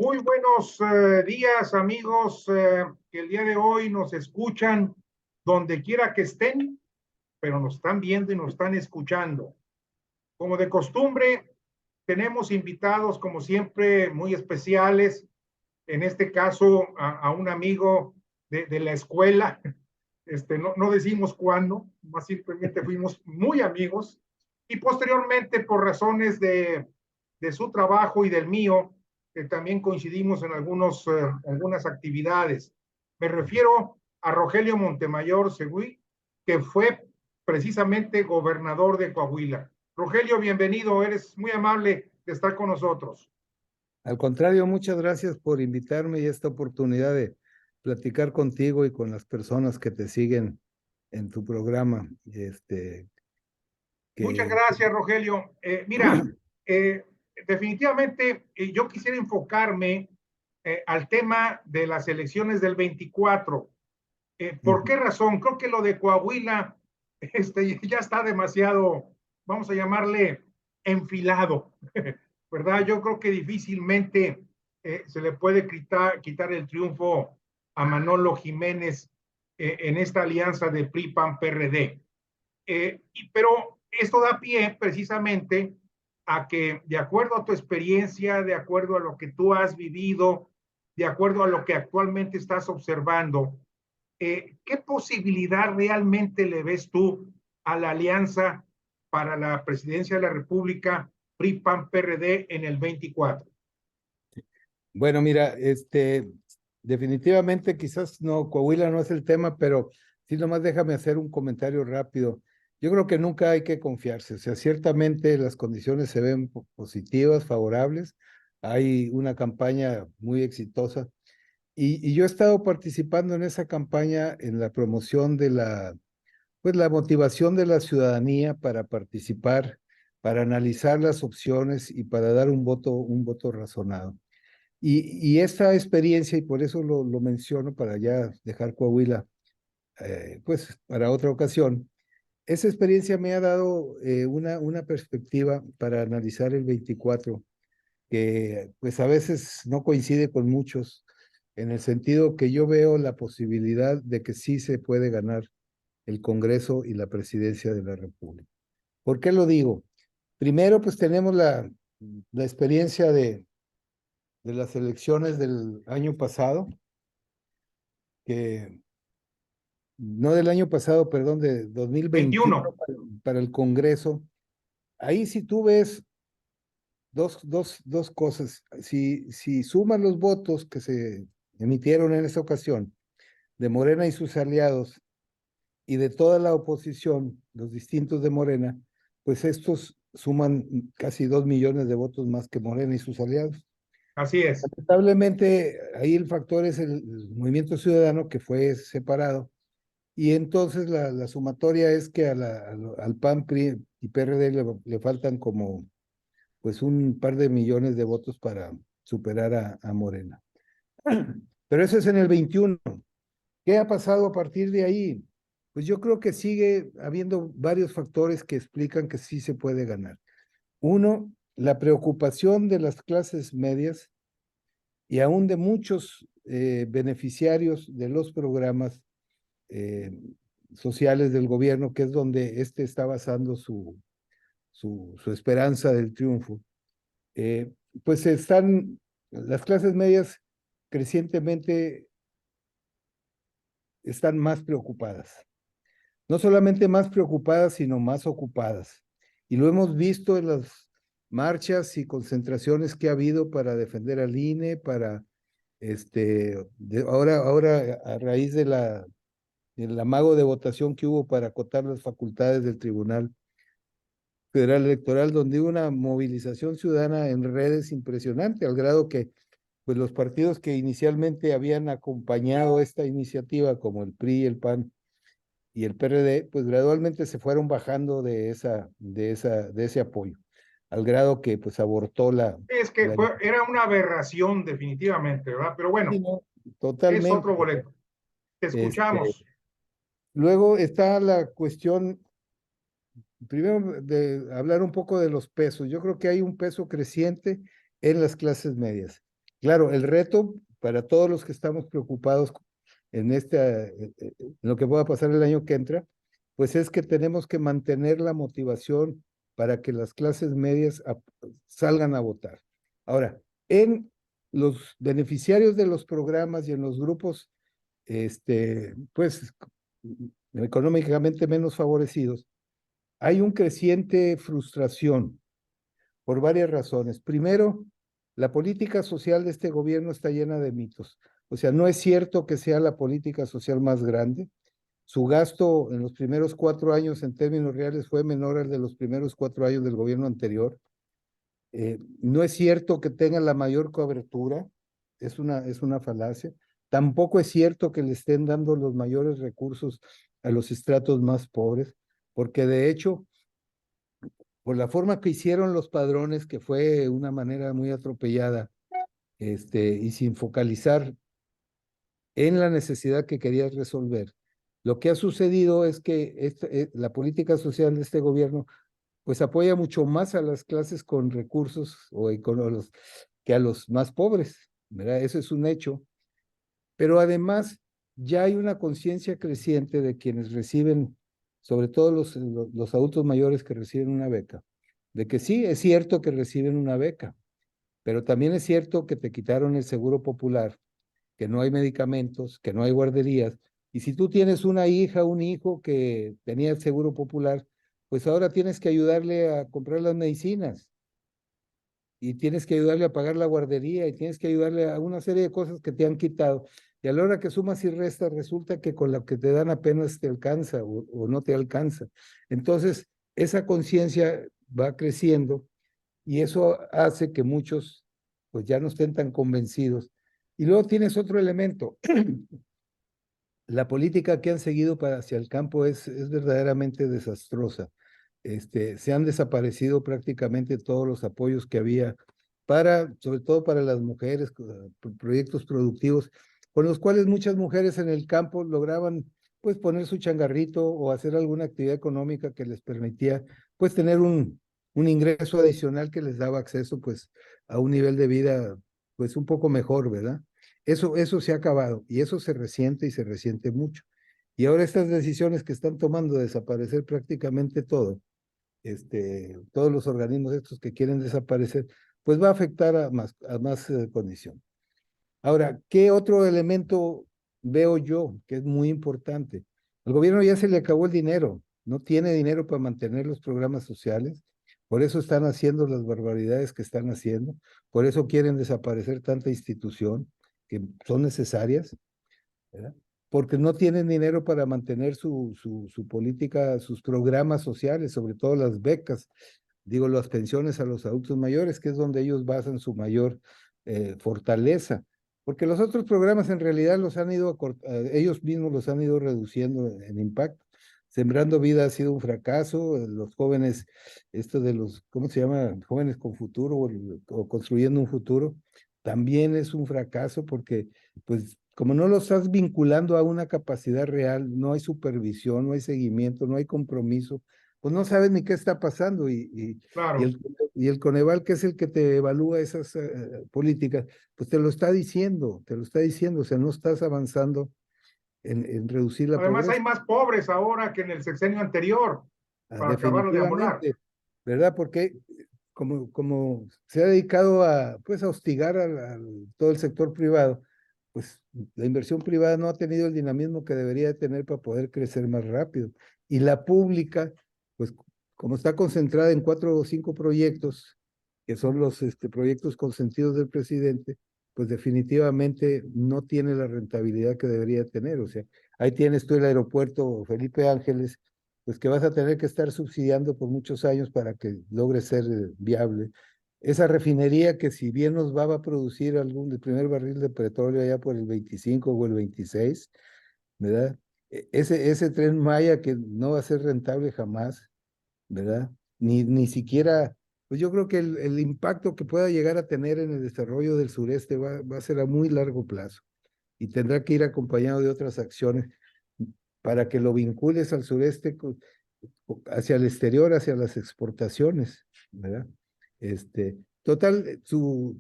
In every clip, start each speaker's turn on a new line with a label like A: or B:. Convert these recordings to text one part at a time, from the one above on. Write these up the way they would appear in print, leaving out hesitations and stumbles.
A: Muy buenos días, amigos, que el día de hoy nos escuchan donde quiera que estén, pero nos están viendo y nos están escuchando. Como de costumbre, tenemos invitados, como siempre, muy especiales. En este caso, a un amigo de la escuela. No decimos cuándo, más simplemente fuimos muy amigos. Y posteriormente, por razones de su trabajo y del mío, también coincidimos en algunas actividades. Me refiero a Rogelio Montemayor Seguí, que fue precisamente gobernador de Coahuila. Rogelio, bienvenido, eres muy amable de estar con nosotros.
B: Al contrario, muchas gracias por invitarme y esta oportunidad de platicar contigo y con las personas que te siguen en tu programa.
A: Muchas
B: Que
A: gracias, Rogelio. Mira, eh, definitivamente yo quisiera enfocarme al tema de las elecciones del 24. ¿Por qué razón? Creo que lo de Coahuila ya está demasiado, vamos a llamarle, enfilado, ¿verdad? Yo creo que difícilmente se le puede quitar el triunfo a Manolo Jiménez en esta alianza de PRI-PAN-PRD. Pero esto da pie precisamente a que, de acuerdo a tu experiencia, de acuerdo a lo que tú has vivido, de acuerdo a lo que actualmente estás observando, ¿qué posibilidad realmente le ves tú a la alianza para la presidencia de la República PRI-PAN-PRD en el 24?
B: Bueno, mira, definitivamente quizás no, Coahuila no es el tema, pero sí nomás déjame hacer un comentario rápido. Yo creo que nunca hay que confiarse, o sea, ciertamente las condiciones se ven positivas, favorables, hay una campaña muy exitosa y yo he estado participando en esa campaña en la promoción de pues la motivación de la ciudadanía para participar, para analizar las opciones y para dar un voto razonado. Y esta experiencia, y por eso lo menciono para ya dejar Coahuila, pues para otra ocasión, esa experiencia me ha dado una perspectiva para analizar el 24, que pues a veces no coincide con muchos, en el sentido que yo veo la posibilidad de que sí se puede ganar el Congreso y la presidencia de la República. ¿Por qué lo digo? Primero, pues tenemos la experiencia de las elecciones del año pasado, que no del año pasado, perdón, de 2021
A: 21.
B: para el Congreso. Ahí si tú ves dos cosas, si sumas los votos que se emitieron en esa ocasión de Morena y sus aliados y de toda la oposición, los distintos de Morena, pues estos suman casi 2 millones de votos más que Morena y sus aliados.
A: Así es.
B: Lamentablemente, ahí el factor es el movimiento ciudadano que fue separado. Y entonces la sumatoria es que al PAN, PRI y PRD le faltan como pues un par de millones de votos para superar a Morena. Pero eso es en el 21. ¿Qué ha pasado a partir de ahí? Pues yo creo que sigue habiendo varios factores que explican que sí se puede ganar. Uno, la preocupación de las clases medias y aún de muchos beneficiarios de los programas eh, sociales del gobierno, que es donde está basando su esperanza del triunfo. Eh, pues están las clases medias crecientemente están más preocupadas. No solamente más preocupadas, sino más ocupadas. Y lo hemos visto en las marchas y concentraciones que ha habido para defender al INE, para ahora a raíz del amago de votación que hubo para acotar las facultades del Tribunal Federal Electoral, donde hubo una movilización ciudadana en redes impresionante, al grado que pues los partidos que inicialmente habían acompañado esta iniciativa, como el PRI, el PAN y el PRD, pues gradualmente se fueron bajando de ese apoyo, al grado que pues abortó
A: Es que era una aberración definitivamente, ¿verdad? Pero
B: Sí,
A: bueno,
B: no,
A: es
B: totalmente.
A: otro boleto. Te
B: Este,
A: escuchamos.
B: luego está la cuestión, primero de hablar un poco de los pesos. Yo creo que hay un peso creciente en las clases medias. Claro, el reto para todos los que estamos preocupados en en lo que pueda pasar el año que entra, pues es que tenemos que mantener la motivación para que las clases medias salgan a votar. Ahora, en los beneficiarios de los programas y en los grupos, pues, económicamente menos favorecidos, hay un creciente frustración por varias razones. Primero, la política social de este gobierno está llena de mitos. O sea, no es cierto que sea la política social más grande. Su gasto en los primeros 4 años en términos reales fue menor al de los primeros 4 años del gobierno anterior. No es cierto que tenga la mayor cobertura, es una falacia. Tampoco es cierto que le estén dando los mayores recursos a los estratos más pobres, porque de hecho por la forma que hicieron los padrones, que fue una manera muy atropellada, y sin focalizar en la necesidad que querías resolver. Lo que ha sucedido es que la política social de este gobierno, pues apoya mucho más a las clases con recursos que a los más pobres, ¿verdad? Eso es un hecho. Pero además, ya hay una conciencia creciente de quienes reciben, sobre todo los adultos mayores que reciben una beca, de que sí, es cierto que reciben una beca, pero también es cierto que te quitaron el seguro popular, que no hay medicamentos, que no hay guarderías, y si tú tienes una hija, un hijo que tenía el seguro popular, pues ahora tienes que ayudarle a comprar las medicinas, y tienes que ayudarle a pagar la guardería, y tienes que ayudarle a una serie de cosas que te han quitado. Y a la hora que sumas y restas, resulta que con lo que te dan apenas te alcanza o no te alcanza. Entonces, esa conciencia va creciendo y eso hace que muchos pues ya no estén tan convencidos. Y luego tienes otro elemento. La política que han seguido hacia el campo es verdaderamente desastrosa. Se han desaparecido prácticamente todos los apoyos que había sobre todo para las mujeres, proyectos productivos, con los cuales muchas mujeres en el campo lograban pues poner su changarrito o hacer alguna actividad económica que les permitía pues tener un ingreso adicional que les daba acceso pues a un nivel de vida pues un poco mejor, ¿verdad? Eso se ha acabado y eso se resiente y se resiente mucho. Y ahora estas decisiones que están tomando de desaparecer prácticamente todo, todos los organismos estos que quieren desaparecer, pues va a afectar a más condición. Ahora, ¿qué otro elemento veo yo que es muy importante? Al gobierno ya se le acabó el dinero, no tiene dinero para mantener los programas sociales, por eso están haciendo las barbaridades que están haciendo, por eso quieren desaparecer tanta institución que son necesarias, ¿verdad? Porque no tienen dinero para mantener su política, sus programas sociales, sobre todo las becas, digo, las pensiones a los adultos mayores, que es donde ellos basan su mayor fortaleza. Porque los otros programas en realidad ellos mismos los han ido reduciendo en impacto. Sembrando Vida ha sido un fracaso, los jóvenes, esto de los, ¿cómo se llama? Jóvenes con futuro o construyendo un futuro, también es un fracaso porque pues como no lo estás vinculando a una capacidad real, no hay supervisión, no hay seguimiento, no hay compromiso, pues no sabes ni qué está pasando. Y
A: Claro.
B: y el Coneval, que es el que te evalúa esas políticas, pues te lo está diciendo, o sea, no estás avanzando en reducir la
A: Además, hay
B: pobreza.
A: más pobres ahora que en el sexenio anterior, para acabar de amolar.
B: Definitivamente, ¿verdad? Porque como se ha dedicado pues, a hostigar todo el sector privado, pues la inversión privada no ha tenido el dinamismo que debería de tener para poder crecer más rápido. Y la pública, pues como está concentrada en 4 o 5 proyectos, que son los proyectos consentidos del presidente, pues definitivamente no tiene la rentabilidad que debería tener. O sea, ahí tienes tú el aeropuerto Felipe Ángeles, pues que vas a tener que estar subsidiando por muchos años para que logre ser viable. Esa refinería que si bien nos va a producir el primer barril de petróleo allá por el 25 o el 26, ¿verdad? Ese Tren Maya que no va a ser rentable jamás, ¿verdad? Ni siquiera, pues yo creo que el impacto que pueda llegar a tener en el desarrollo del sureste va a ser a muy largo plazo y tendrá que ir acompañado de otras acciones para que lo vincules al sureste hacia el exterior, hacia las exportaciones, ¿verdad? Total,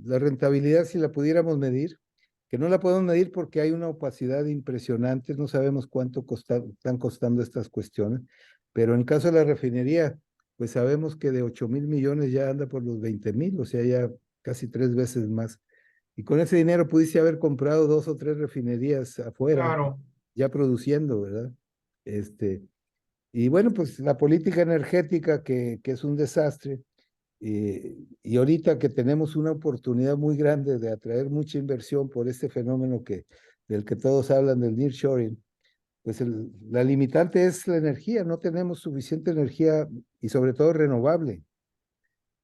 B: la rentabilidad, si la pudiéramos medir, que no la podemos medir porque hay una opacidad impresionante, no sabemos cuánto están costando estas cuestiones, pero en el caso de la refinería, pues sabemos que de 8,000 millones ya anda por los 20,000, o sea, ya casi 3 veces más. Y con ese dinero pudiste haber comprado 2 o 3 refinerías afuera,
A: Claro,
B: ya produciendo, ¿verdad? Este, y bueno, pues la política energética que es un desastre, y ahorita que tenemos una oportunidad muy grande de atraer mucha inversión por este fenómeno del que todos hablan, del nearshoring, pues la limitante es la energía, no tenemos suficiente energía y sobre todo renovable,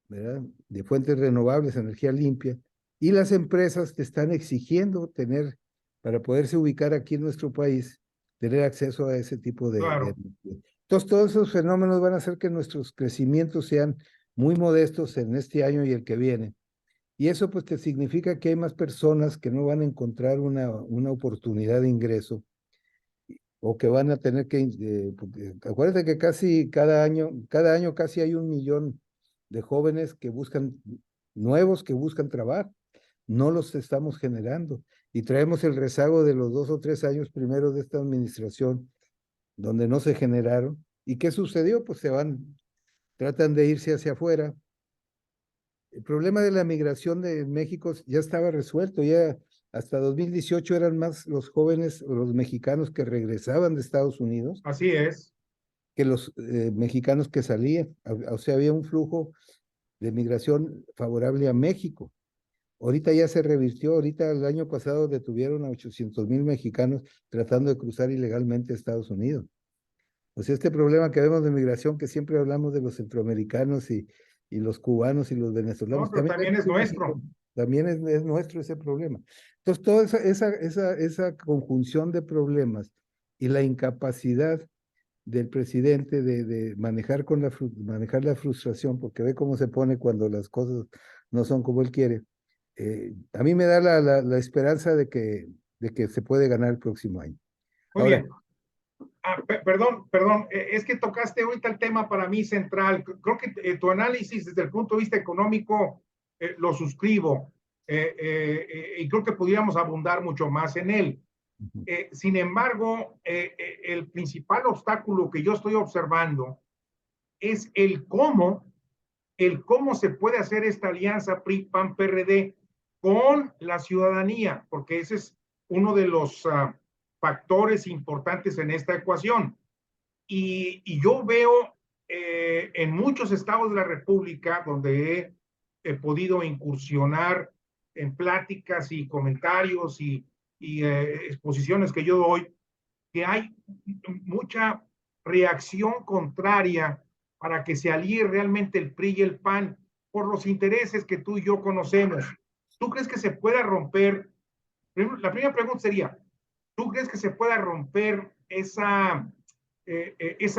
B: ¿verdad? De fuentes renovables, energía limpia, y las empresas te están exigiendo tener, para poderse ubicar aquí en nuestro país, tener acceso a ese tipo de
A: claro.
B: energía. Entonces, todos esos fenómenos van a hacer que nuestros crecimientos sean muy modestos en este año y el que viene. Y eso pues te significa que hay más personas que no van a encontrar una oportunidad de ingreso o que van a tener que, porque acuérdate que casi cada año casi hay 1 millón de jóvenes que buscan, nuevos que buscan trabajo. No los estamos generando. Y traemos el rezago de los 2 o 3 años primeros de esta administración, donde no se generaron. ¿Y qué sucedió? Pues tratan de irse hacia afuera. El problema de la migración de México ya estaba resuelto, ya hasta 2018 eran más los jóvenes o los mexicanos que regresaban de Estados Unidos
A: Así es.
B: que los mexicanos que salían. O sea, había un flujo de migración favorable a México. Ahorita ya se revirtió, ahorita el año pasado detuvieron a 800,000 mexicanos tratando de cruzar ilegalmente a Estados Unidos. O sea, este problema que vemos de migración, que siempre hablamos de los centroamericanos y los cubanos y los
A: No,
B: venezolanos,
A: pero
B: también
A: también es
B: en México,
A: nuestro.
B: también es nuestro ese problema. Entonces, toda esa conjunción de problemas y la incapacidad del presidente de manejar, manejar la frustración, porque ve cómo se pone cuando las cosas no son como él quiere, a mí me da la esperanza de que se puede ganar el próximo año.
A: Muy
B: Ahora,
A: bien. Perdón, es que tocaste ahorita el tema para mí central. Creo que tu análisis desde el punto de vista económico lo suscribo y creo que pudiéramos abundar mucho más en él.
B: ujú,
A: Sin embargo, el principal obstáculo que yo estoy observando es el cómo se puede hacer esta alianza PRI-PAN-PRD con la ciudadanía, porque ese es uno de los factores importantes en esta ecuación. Y yo veo en muchos estados de la República donde he podido incursionar en pláticas y comentarios y exposiciones que yo doy, que hay mucha reacción contraria para que se alíe realmente el PRI y el PAN por los intereses que tú y yo conocemos. ¿Tú crees que se pueda romper? La primera pregunta sería, ¿tú crees que se pueda romper esa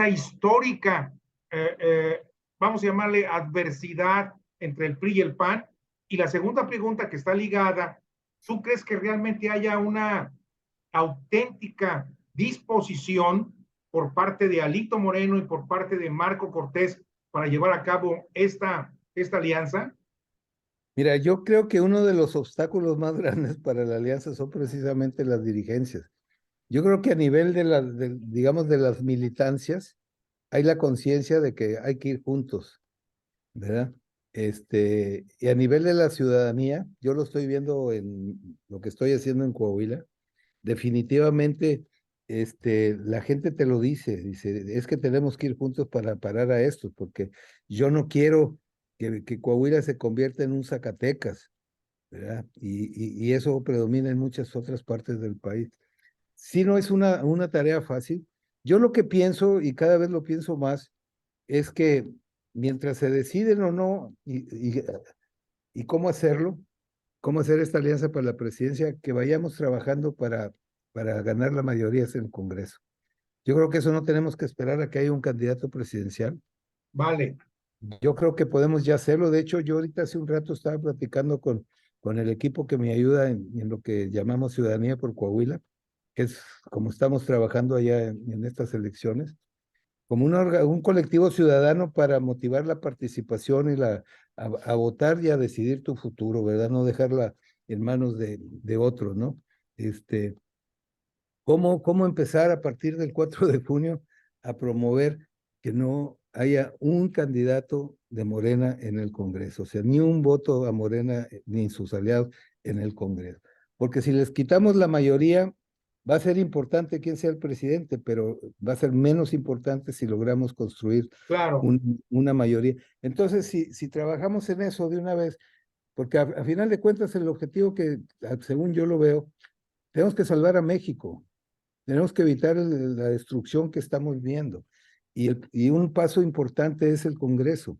A: histórica, eh, eh, vamos a llamarle adversidad entre el PRI y el PAN? Y la segunda pregunta que está ligada, ¿tú crees que realmente haya una auténtica disposición por parte de Alito Moreno y por parte de Marco Cortés para llevar a cabo esta alianza?
B: mira, yo creo que uno de los obstáculos más grandes para la alianza son precisamente las dirigencias. Yo creo que a nivel digamos, de las militancias, hay la conciencia de que hay que ir juntos, ¿verdad? Y a nivel de la ciudadanía, yo lo estoy viendo en lo que estoy haciendo en Coahuila, definitivamente, la gente te lo dice, es que tenemos que ir juntos para parar a esto, porque yo no quiero que Coahuila se convierta en un Zacatecas, ¿verdad? Y eso predomina en muchas otras partes del país. Sí, no es una tarea fácil. Yo lo que pienso, y cada vez lo pienso más, es que mientras se deciden o no, y cómo hacer esta alianza para la presidencia, que vayamos trabajando para ganar la mayoría en el Congreso. Yo creo que eso no tenemos que esperar a que haya un candidato presidencial.
A: Vale,
B: Yo creo que podemos ya hacerlo. De hecho, yo ahorita hace un rato estaba platicando con el equipo que me ayuda en lo que llamamos Ciudadanía por Coahuila, que es como estamos trabajando allá en estas elecciones, como un colectivo ciudadano para motivar la participación y la a votar y a decidir tu futuro, ¿verdad? No dejarla en manos de otros, ¿no? Este, ¿cómo empezar a partir del 4 de junio a promover que no haya un candidato de Morena en el Congreso? O sea, ni un voto a Morena ni sus aliados en el Congreso. Porque si les quitamos la mayoría, va a ser importante quién sea el presidente, pero va a ser menos importante si logramos construir
A: Claro,
B: una mayoría. Entonces, si trabajamos en eso de una vez, porque a final de cuentas el objetivo que, según yo lo veo, tenemos que salvar a México. Tenemos que evitar la destrucción que estamos viendo. Y un paso importante es el Congreso,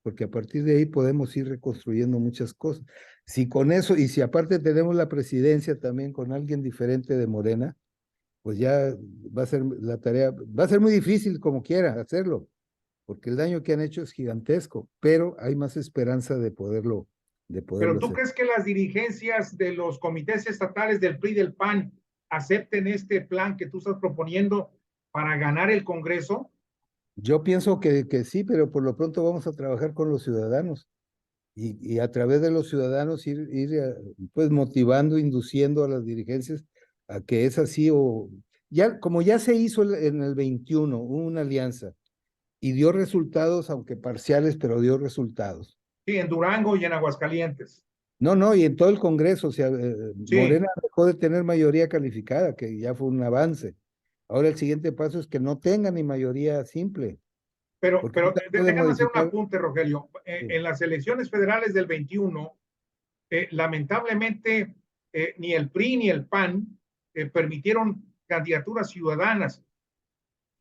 B: porque a partir de ahí podemos ir reconstruyendo muchas cosas. Si con eso, y si aparte tenemos la presidencia también con alguien diferente de Morena, pues ya va a ser la tarea, va a ser muy difícil como quiera hacerlo, porque el daño que han hecho es gigantesco, pero hay más esperanza de
A: pero
B: poderlo
A: ¿tú
B: hacer.
A: crees que las dirigencias de los comités estatales del PRI y del PAN acepten este plan que tú estás proponiendo para ganar el Congreso?
B: Yo pienso que sí, pero por lo pronto vamos a trabajar con los ciudadanos. Y a través de los ciudadanos ir pues motivando, induciendo a las dirigencias a que es así o ya como ya se hizo en el 21, hubo una alianza y dio resultados, aunque parciales, pero dio resultados.
A: Sí, en Durango y en Aguascalientes.
B: No, no, y en todo el Congreso, o sea,
A: Sí,
B: Morena dejó de tener mayoría calificada, que ya fue un avance. Ahora el siguiente paso es que no tenga ni mayoría simple, porque
A: pero
B: ahorita puede
A: déjame hacer un
B: modificar.
A: apunte, Rogelio.
B: Sí.
A: En las elecciones federales del 21, lamentablemente, ni el PRI ni el PAN permitieron candidaturas ciudadanas.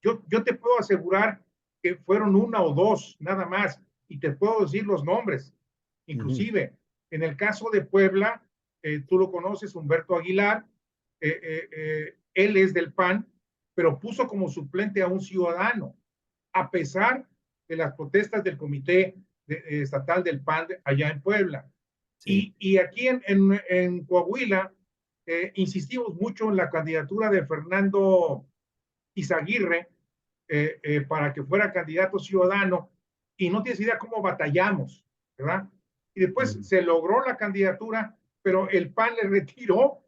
A: Yo te puedo asegurar que fueron una o dos nada más, y te puedo decir los nombres.
B: Ujú,
A: Inclusive, en el caso de Puebla, tú lo conoces, Humberto Aguilar, él es del PAN, pero puso como suplente a un ciudadano, a pesar de las protestas del comité estatal del PAN allá en Puebla.
B: sí,
A: Y aquí en Coahuila, insistimos mucho en la candidatura de Fernando Izaguirre, para que fuera candidato ciudadano, y no tienes idea cómo batallamos, ¿verdad? Y después
B: ujú.
A: se logró la candidatura, pero el PAN le retiró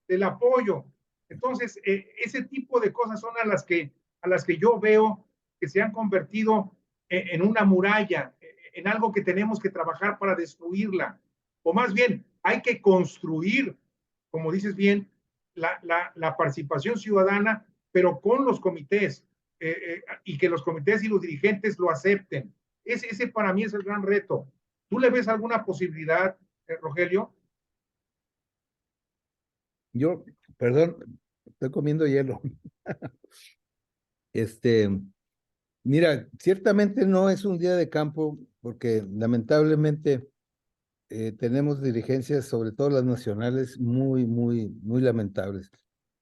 A: el apoyo. Entonces, ese tipo de cosas son a las que yo veo que se han convertido en una muralla, en algo que tenemos que trabajar para destruirla. O más bien, hay que construir, como dices bien, la participación ciudadana, pero con los comités, y que los comités y los dirigentes lo acepten. Ese para mí es el gran reto. ¿Tú le ves alguna posibilidad, Rogelio?
B: Yo, perdón, estoy comiendo hielo. Este, mira, ciertamente no es un día de campo porque lamentablemente tenemos dirigencias, sobre todo las nacionales, muy lamentables,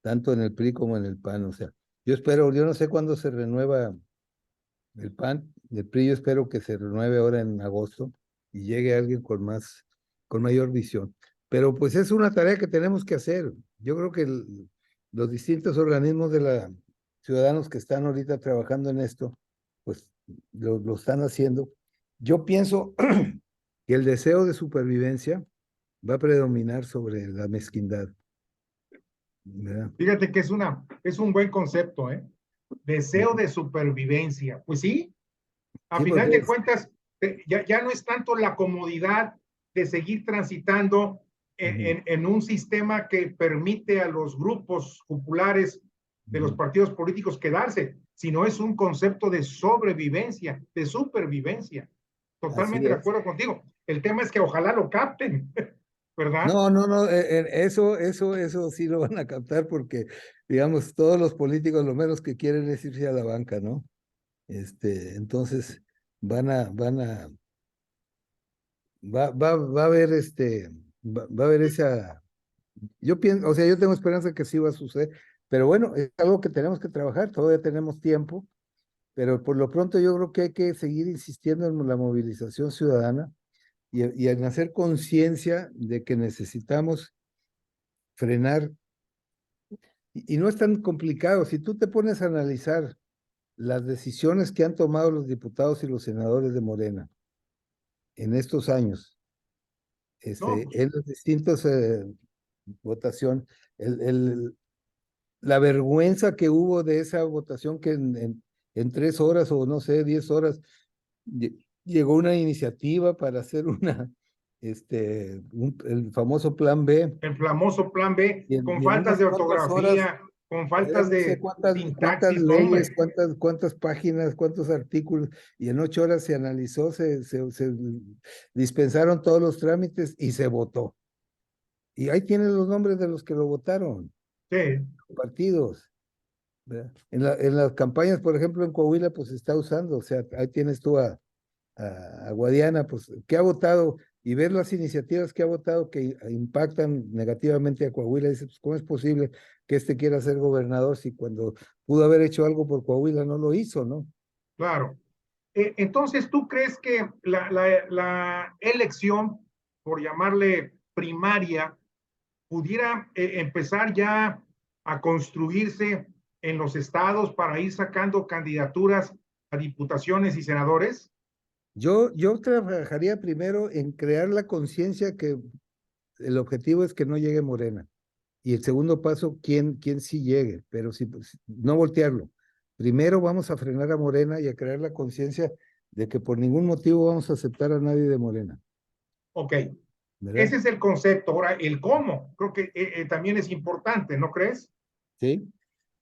B: tanto en el PRI como en el PAN. O sea, yo no sé cuándo se renueva el PAN, el PRI, yo espero que se renueve ahora en agosto y llegue alguien con mayor visión. Pero pues es una tarea que tenemos que hacer. Yo creo que los distintos organismos de la ciudadanos que están ahorita trabajando en esto, pues lo están haciendo. Yo pienso que el deseo de supervivencia va a predominar sobre la mezquindad, ¿verdad?
A: Fíjate que es un buen concepto, ¿eh? Deseo de supervivencia. Pues sí, a
B: Sí,
A: final
B: porque
A: de cuentas, ya no es tanto la comodidad de seguir transitando
B: ujú,
A: en un sistema que permite a los grupos populares de los
B: ujú,
A: partidos políticos quedarse, sino es un concepto de sobrevivencia, de supervivencia.
B: así
A: Totalmente de
B: es.
A: acuerdo contigo. El tema es que ojalá lo capten, ¿verdad?
B: No, no, no, eso sí lo van a captar porque, digamos, todos los políticos lo menos que quieren es irse a la banca, ¿no? Entonces van a, va a haber va a haber esa, yo pienso, o sea, yo tengo esperanza que sí va a suceder, pero bueno, es algo que tenemos que trabajar, todavía tenemos tiempo, pero por lo pronto yo creo que hay que seguir insistiendo en la movilización ciudadana y en hacer conciencia de que necesitamos frenar. Y no es tan complicado. Si tú te pones a analizar las decisiones que han tomado los diputados y los senadores de Morena, en estos años,
A: No, pues,
B: en las distintas votación, la vergüenza que hubo de esa votación que en 3 horas o no sé, 10 horas, llegó una iniciativa para hacer el famoso plan B,
A: el famoso plan B, con
B: y en
A: faltas
B: unas
A: de
B: cuantas horas,
A: ortografía, con
B: eran
A: faltas
B: no sé
A: de
B: cuántas
A: sintaxis,
B: leyes,
A: hombre.
B: cuántas páginas, cuántos artículos, y en 8 horas se analizó, se dispensaron todos los trámites y se votó. Y ahí tienen los nombres de los que lo votaron,
A: Sí,
B: partidos. ¿Verdad? En las campañas, por ejemplo, en Coahuila, pues se está usando, o sea, ahí tienes tú a Guadiana, pues, que ha votado, y ver las iniciativas que ha votado que impactan negativamente a Coahuila, dice, pues, ¿cómo es posible que quiera ser gobernador si cuando pudo haber hecho algo por Coahuila no lo hizo, ¿no?
A: claro. Entonces, ¿tú crees que la elección, por llamarle primaria, pudiera empezar ya a construirse en los estados para ir sacando candidaturas a diputaciones y senadores?
B: Yo trabajaría primero en crear la conciencia que el objetivo es que no llegue Morena. Y el segundo paso, quién sí llegue, pero si, pues, no voltearlo. Primero vamos a frenar a Morena y a crear la conciencia de que por ningún motivo vamos a aceptar a nadie de Morena,
A: Ok,
B: ¿verdad?
A: ese es el concepto. Ahora, el cómo, creo que también es importante, ¿no crees?
B: Sí.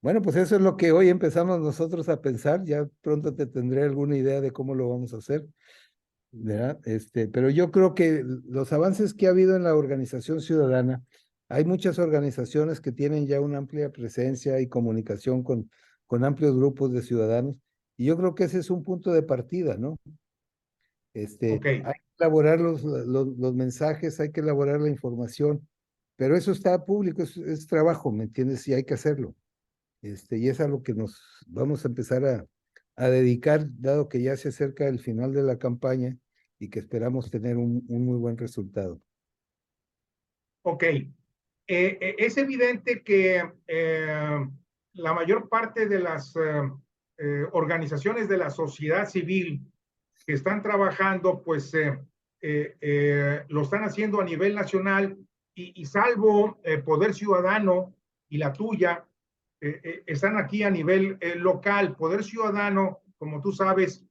B: Bueno, pues eso es lo que hoy empezamos nosotros a pensar. Ya pronto te tendré alguna idea de cómo lo vamos a hacer, ¿verdad? Pero yo creo que los avances que ha habido en la organización ciudadana, hay muchas organizaciones que tienen ya una amplia presencia y comunicación con amplios grupos de ciudadanos, y yo creo que ese es un punto de partida, ¿no?
A: Ok,
B: Hay que elaborar los mensajes, hay que elaborar la información, pero eso está público, es trabajo, ¿me entiendes? Y hay que hacerlo. Y es a lo que nos vamos a empezar a dedicar, dado que ya se acerca el final de la campaña y que esperamos tener un muy buen resultado.
A: ok. Es evidente que la mayor parte de las organizaciones de la sociedad civil que están trabajando, pues lo están haciendo a nivel nacional y salvo Poder Ciudadano y la tuya, están aquí a nivel local. Poder Ciudadano, como tú sabes,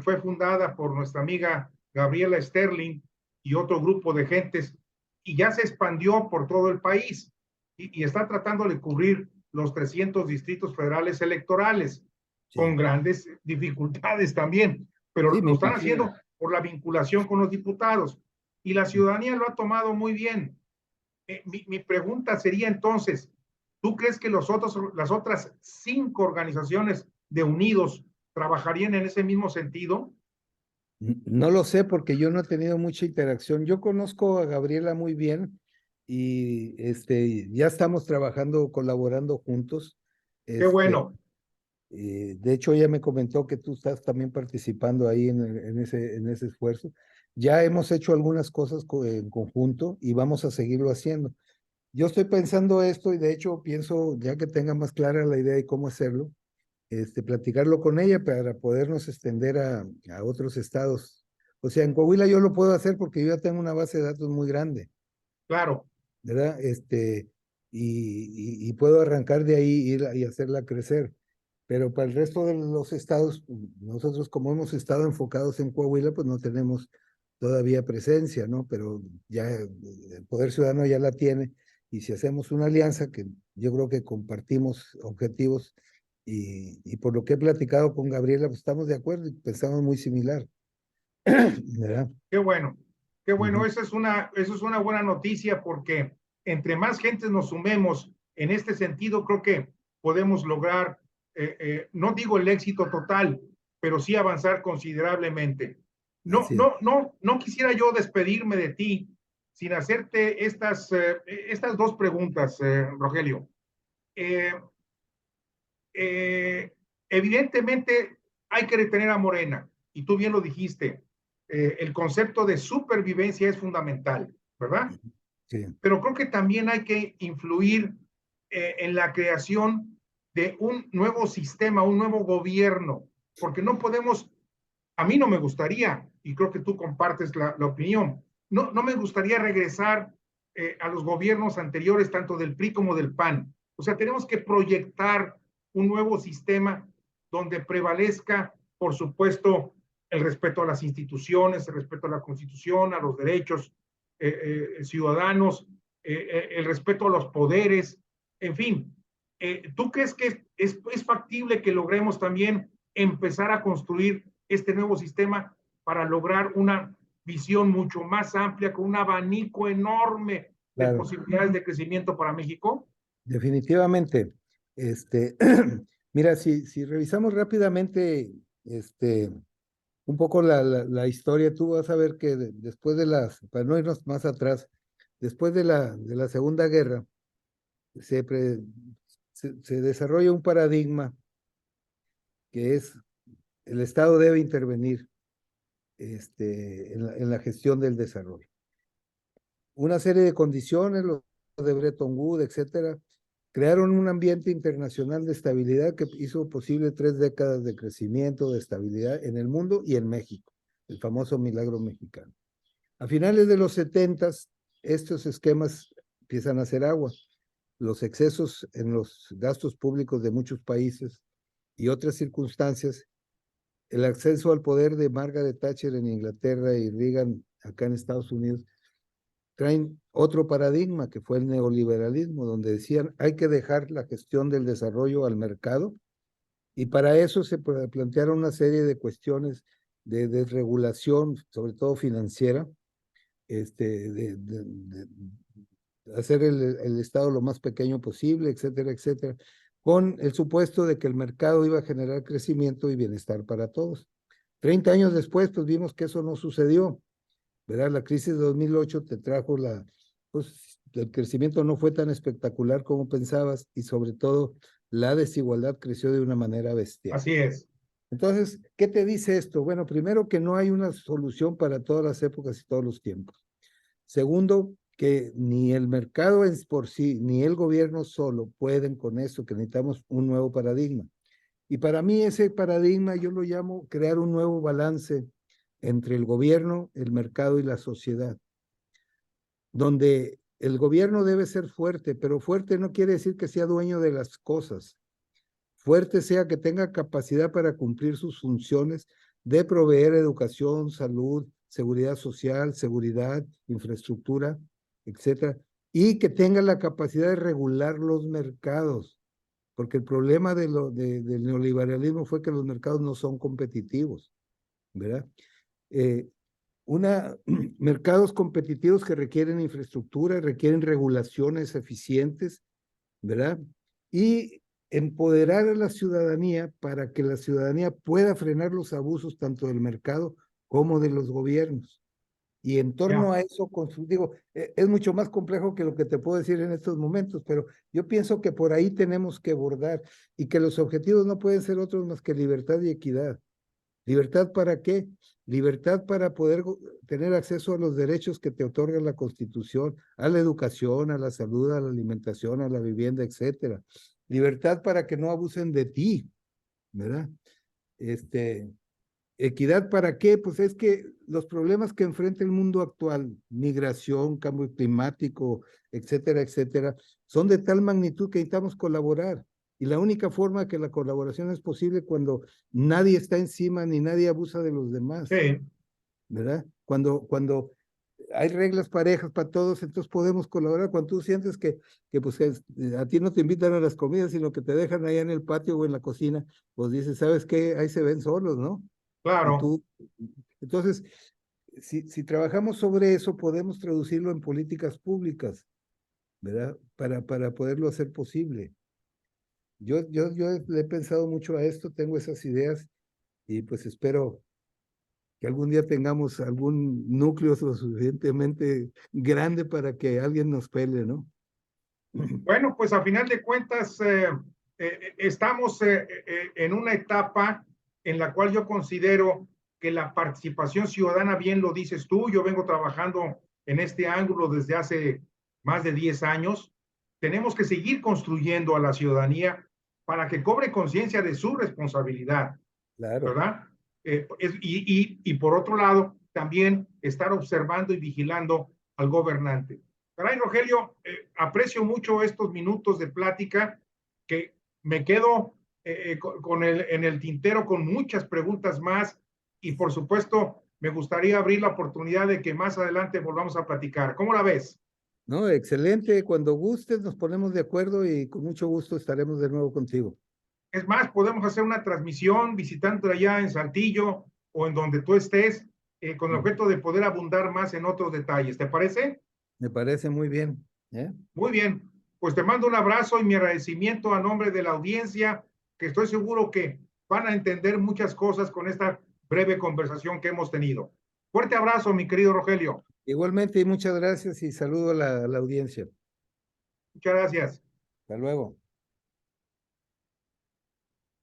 A: fue fundada por nuestra amiga Gabriela Sterling y otro grupo de gentes y ya se expandió por todo el país y está tratando de cubrir los 300 distritos federales electorales con
B: Sí,
A: grandes dificultades también, pero
B: sí, me
A: lo están
B: imagino.
A: haciendo por la vinculación con los diputados y la ciudadanía lo ha tomado muy bien. Mi pregunta sería entonces, ¿tú crees que las otras 5 organizaciones de Unidos trabajarían en ese mismo sentido?
B: No lo sé porque yo no he tenido mucha interacción. Yo conozco a Gabriela muy bien y ya estamos trabajando, colaborando juntos.
A: Qué
B: Este,
A: bueno.
B: de hecho, ella me comentó que tú estás también participando ahí en ese esfuerzo. Ya hemos hecho algunas cosas en conjunto y vamos a seguirlo haciendo. Yo estoy pensando esto y de hecho pienso, ya que tenga más clara la idea de cómo hacerlo, platicarlo con ella para podernos extender a otros estados. O sea, en Coahuila yo lo puedo hacer porque yo ya tengo una base de datos muy grande,
A: Claro,
B: ¿verdad? Y puedo arrancar de ahí y hacerla crecer. Pero para el resto de los estados, pues, nosotros como hemos estado enfocados en Coahuila, pues no tenemos todavía presencia, ¿no? Pero ya el Poder Ciudadano ya la tiene. Y si hacemos una alianza, que yo creo que compartimos objetivos, y por lo que he platicado con Gabriela, pues estamos de acuerdo y pensamos muy similar, ¿verdad?
A: qué bueno. Qué bueno,
B: Ujú.
A: eso es una buena noticia porque entre más gente nos sumemos en este sentido, creo que podemos lograr, no digo el éxito total, pero sí avanzar considerablemente.
B: Así es.
A: No quisiera yo despedirme de ti sin hacerte estas 2 preguntas, Rogelio. Eh, eh, Evidentemente hay que retener a Morena, y tú bien lo dijiste, el concepto de supervivencia es fundamental, ¿verdad?
B: Sí.
A: Pero creo que también hay que influir en la creación de un nuevo sistema, un nuevo gobierno, porque no podemos, a mí no me gustaría y creo que tú compartes la opinión. No me gustaría regresar a los gobiernos anteriores, tanto del PRI como del PAN. O sea, tenemos que proyectar un nuevo sistema donde prevalezca, por supuesto, el respeto a las instituciones, el respeto a la Constitución, a los derechos ciudadanos, el respeto a los poderes, en fin. ¿Tú crees que es factible que logremos también empezar a construir este nuevo sistema para lograr una visión mucho más amplia, con un abanico enorme de
B: Claro,
A: posibilidades de crecimiento para México?
B: definitivamente. Este, mira, si revisamos rápidamente un poco la historia, tú vas a ver que después de para no irnos más atrás, después de la Segunda Guerra, se, se desarrolla un paradigma que es el Estado debe intervenir en la gestión del desarrollo. Una serie de condiciones, lo de Bretton Woods, etcétera, crearon un ambiente internacional de estabilidad que hizo posible 3 décadas de crecimiento, de estabilidad en el mundo y en México, el famoso milagro mexicano. A finales de los 70s, estos esquemas empiezan a hacer agua. Los excesos en los gastos públicos de muchos países y otras circunstancias, el acceso al poder de Margaret Thatcher en Inglaterra y Reagan acá en Estados Unidos, traen otro paradigma que fue el neoliberalismo, donde decían hay que dejar la gestión del desarrollo al mercado, y para eso se plantearon una serie de cuestiones de desregulación, sobre todo financiera, de hacer el Estado lo más pequeño posible, etcétera, etcétera, con el supuesto de que el mercado iba a generar crecimiento y bienestar para todos. 30 años después, pues vimos que eso no sucedió, ¿verdad? La crisis de 2008 te trajo pues el crecimiento no fue tan espectacular como pensabas y sobre todo la desigualdad creció de una manera bestial.
A: Así es.
B: Entonces, ¿qué te dice esto? Bueno, primero que no hay una solución para todas las épocas y todos los tiempos. Segundo, que ni el mercado por sí, ni el gobierno solo pueden con eso, que necesitamos un nuevo paradigma. Y para mí ese paradigma yo lo llamo crear un nuevo balance entre el gobierno, el mercado y la sociedad, donde el gobierno debe ser fuerte, pero fuerte no quiere decir que sea dueño de las cosas. Fuerte sea que tenga capacidad para cumplir sus funciones de proveer educación, salud, seguridad social, seguridad, infraestructura, etcétera, y que tenga la capacidad de regular los mercados, porque el problema del neoliberalismo fue que los mercados no son competitivos, ¿verdad? Mercados competitivos que requieren infraestructura, requieren regulaciones eficientes, ¿verdad? Y empoderar a la ciudadanía para que la ciudadanía pueda frenar los abusos tanto del mercado como de los gobiernos. Y en torno a eso, digo, es mucho más complejo que lo que te puedo decir en estos momentos, pero yo pienso que por ahí tenemos que abordar y que los objetivos no pueden ser otros más que libertad y equidad. ¿Libertad para qué? Libertad para poder tener acceso a los derechos que te otorga la Constitución, a la educación, a la salud, a la alimentación, a la vivienda, etcétera. Libertad para que no abusen de ti, ¿verdad? ¿Equidad para qué? Pues es que los problemas que enfrenta el mundo actual, migración, cambio climático, etcétera, etcétera, son de tal magnitud que necesitamos colaborar. Y la única forma que la colaboración es posible cuando nadie está encima ni nadie abusa de los demás,
A: Sí.
B: ¿verdad? Cuando hay reglas parejas para todos, entonces podemos colaborar. Cuando tú sientes que pues, a ti no te invitan a las comidas, sino que te dejan allá en el patio o en la cocina, pues dices, ¿sabes qué? Ahí se ven solos, ¿no? Y
A: Claro.
B: tú, entonces, si trabajamos sobre eso, podemos traducirlo en políticas públicas, ¿verdad? Para poderlo hacer posible. Yo le he pensado mucho a esto, tengo esas ideas y pues espero que algún día tengamos algún núcleo lo suficientemente grande para que alguien nos pele, ¿no?
A: Bueno, pues a final de cuentas estamos en una etapa en la cual yo considero que la participación ciudadana, bien lo dices tú, yo vengo trabajando en este ángulo desde hace más de 10 años, tenemos que seguir construyendo a la ciudadanía para que cobre conciencia de su responsabilidad,
B: Claro.
A: ¿verdad? Y por otro lado, también estar observando y vigilando al gobernante. Caray, Rogelio, aprecio mucho estos minutos de plática que me quedo en el tintero con muchas preguntas más y por supuesto me gustaría abrir la oportunidad de que más adelante volvamos a platicar. ¿Cómo la ves?
B: No, excelente. Cuando gustes nos ponemos de acuerdo y con mucho gusto estaremos de nuevo contigo.
A: Es más, podemos hacer una transmisión visitando allá en Saltillo o en donde tú estés, con el objeto de poder abundar más en otros detalles. ¿Te parece?
B: Me parece muy bien. ¿Eh?
A: Muy bien. Pues te mando un abrazo y mi agradecimiento a nombre de la audiencia, que estoy seguro que van a entender muchas cosas con esta breve conversación que hemos tenido. Fuerte abrazo, mi querido Rogelio.
B: Igualmente, y muchas gracias y saludo a la audiencia.
A: Muchas gracias.
B: Hasta luego.